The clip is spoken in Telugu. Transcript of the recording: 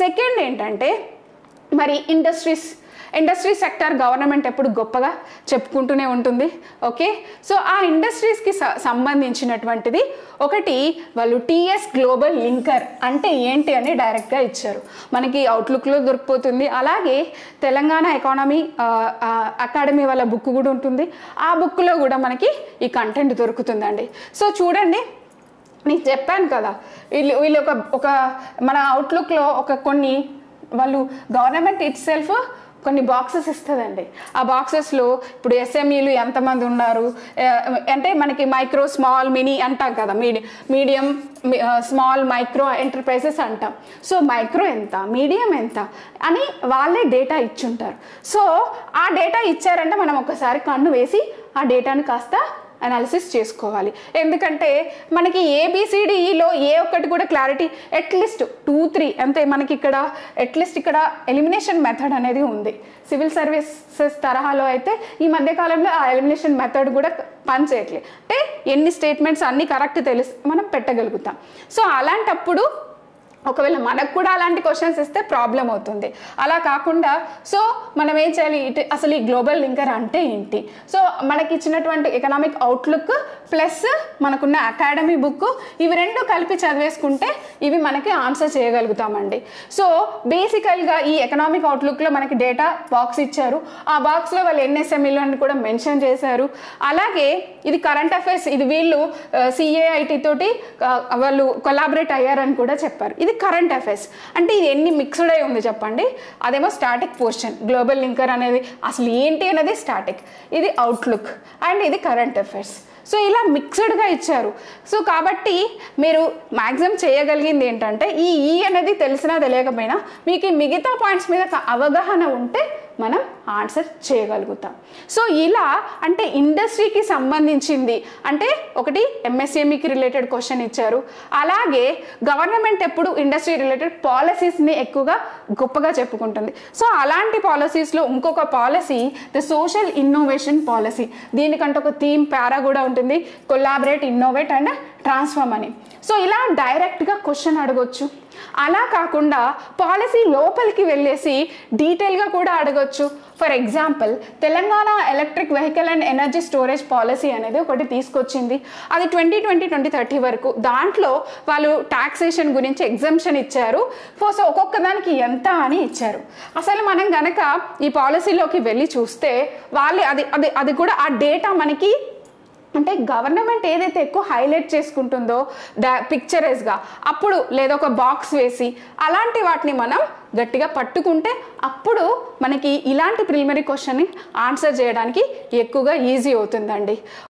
సెకండ్ ఏంటంటే మరి ఇండస్ట్రీ సెక్టర్ గవర్నమెంట్ ఎప్పుడు గొప్పగా చెప్పుకుంటూనే ఉంటుంది. ఓకే, సో ఆ ఇండస్ట్రీస్కి సంబంధించినటువంటిది ఒకటి వాళ్ళు టీఎస్ గ్లోబల్ లింకర్ అంటే ఏంటి అని డైరెక్ట్గా ఇచ్చారు, మనకి అవుట్లుక్లో దొరికిపోతుంది. అలాగే తెలంగాణ ఎకానమీ అకాడమీ వాళ్ళ బుక్ కూడా ఉంటుంది, ఆ బుక్లో కూడా మనకి ఈ కంటెంట్ దొరుకుతుందండి. సో చూడండి, నీకు చెప్పాను కదా, వీళ్ళు ఒక మన అవుట్లుక్లో కొన్ని వాళ్ళు గవర్నమెంట్ ఇట్ సెల్ఫ్ కొన్ని బాక్సెస్ ఇస్తుందండి. ఆ బాక్సెస్లో ఇప్పుడు ఎస్ఎంఈలు ఎంతమంది ఉన్నారు అంటే మనకి మైక్రో స్మాల్ మినీ అంటాం కదా, మీడియం స్మాల్ మైక్రో ఎంటర్ప్రైజెస్ అంటాం. సో మైక్రో ఎంత, మీడియం ఎంత అని వాళ్ళే డేటా ఇచ్చుంటారు. సో ఆ డేటా ఇచ్చారంటే మనం ఒకసారి కన్ను వేసి ఆ డేటాని కాస్త అనాలిసిస్ చేసుకోవాలి. ఎందుకంటే మనకి ఏబిసిడిఈలో ఏ ఒక్కటి కూడా క్లారిటీ అట్లీస్ట్ 2-3 అంతే. మనకి ఇక్కడ అట్లీస్ట్ ఇక్కడ ఎలిమినేషన్ మెథడ్ అనేది ఉంది. సివిల్ సర్వీసెస్ తరహాలో అయితే ఈ మధ్యకాలంలో ఆ ఎలిమినేషన్ మెథడ్ కూడా పనిచేయట్లేదు. అంటే ఎన్ని స్టేట్మెంట్స్ అన్నీ కరెక్ట్ తెలిసి మనం పెట్టగలుగుతాం. సో అలాంటప్పుడు ఒకవేళ మనకు కూడా అలాంటి క్వశ్చన్స్ ఇస్తే ప్రాబ్లం అవుతుంది. అలా కాకుండా సో మనం ఏం చేయాలి, అసలు ఈ గ్లోబల్ లింకర్ అంటే ఏంటి, సో మనకి ఇచ్చినటువంటి ఎకనామిక్ అవుట్లుక్ ప్లస్ మనకున్న అకాడమీ బుక్ ఇవి రెండు కలిపి చదివేసుకుంటే ఇవి మనకి ఆన్సర్ చేయగలుగుతామండి. సో బేసికల్గా ఈ ఎకనామిక్ అవుట్లుక్లో మనకి డేటా బాక్స్ ఇచ్చారు, ఆ బాక్స్లో వాళ్ళు ఎన్ఎస్ఎంఈలు అని కూడా మెన్షన్ చేశారు. అలాగే ఇది కరెంట్ అఫైర్స్, ఇది వీళ్ళు సిఏఐటి తోటి వాళ్ళు కొలాబరేట్ అయ్యారని కూడా చెప్పారు. ఇది కరెంట్ అఫైర్స్ అంటే ఇది ఎన్ని మిక్స్డ్ అయి ఉంది చెప్పండి. అదేమో స్టాటిక్ పోర్షన్, గ్లోబల్ లింకర్ అనేది అసలు ఏంటి అనేది స్టాటిక్, ఇది అవుట్లుక్ అండ్ ఇది కరెంట్ అఫైర్స్. సో ఇలా మిక్స్డ్గా ఇచ్చారు. సో కాబట్టి మీరు మ్యాక్సిమం చేయగలిగింది ఏంటంటే ఈ అనేది తెలిసినా తెలియకపోయినా మీకు మిగతా పాయింట్స్ మీద అవగాహన ఉంటే మనం ఆన్సర్ చేయగలుగుతాం. సో ఇలా అంటే ఇండస్ట్రీకి సంబంధించింది అంటే ఒకటి ఎంఎస్ఎంఈకి రిలేటెడ్ క్వశ్చన్ ఇచ్చారు. అలాగే గవర్నమెంట్ ఎప్పుడు ఇండస్ట్రీ రిలేటెడ్ పాలసీస్ని ఎక్కువగా గొప్పగా చెప్పుకుంటుంది. సో అలాంటి పాలసీస్లో ఇంకొక policy the social innovation policy, దీనికంటే ఒక థీమ్ పారా కూడా ఉంటుంది, కొలాబరేట్, ఇన్నోవేట్ అండ్ ట్రాన్స్ఫార్మ్ అని. సో ఇలా డైరెక్ట్గా క్వశ్చన్ అడగొచ్చు. అలా కాకుండా పాలసీ లోపలికి వెళ్ళేసి డీటెయిల్గా కూడా అడగొచ్చు. For example Telangana electric vehicle and energy storage policy అనేది ఒకటి తీసుకొచ్చింది, అది 2020-2030 వరకు. దాంట్లో వాళ్ళు టాక్సేషన్ గురించి ఎగ్జంప్షన్ ఇచ్చారు. సో ఒక్కొక్క దానికి ఎంత అని ఇచ్చారు. అసలు మనం గనక ఈ పాలసీలోకి వెళ్ళి చూస్తే వాళ్ళు అది కూడా ఆ డేటా మనకి అంటే గవర్నమెంట్ ఏదైతే ఎక్కువ హైలైట్ చేసుకుంటుందో పిక్చరైజ్గా అప్పుడు లేదా ఒక బాక్స్ వేసి అలాంటి వాటిని మనం గట్టిగా పట్టుకుంటే అప్పుడు మనకి ఇలాంటి ప్రిలిమినరీ క్వశ్చన్ని ఆన్సర్ చేయడానికి ఎక్కువగా ఈజీ అవుతుందండి.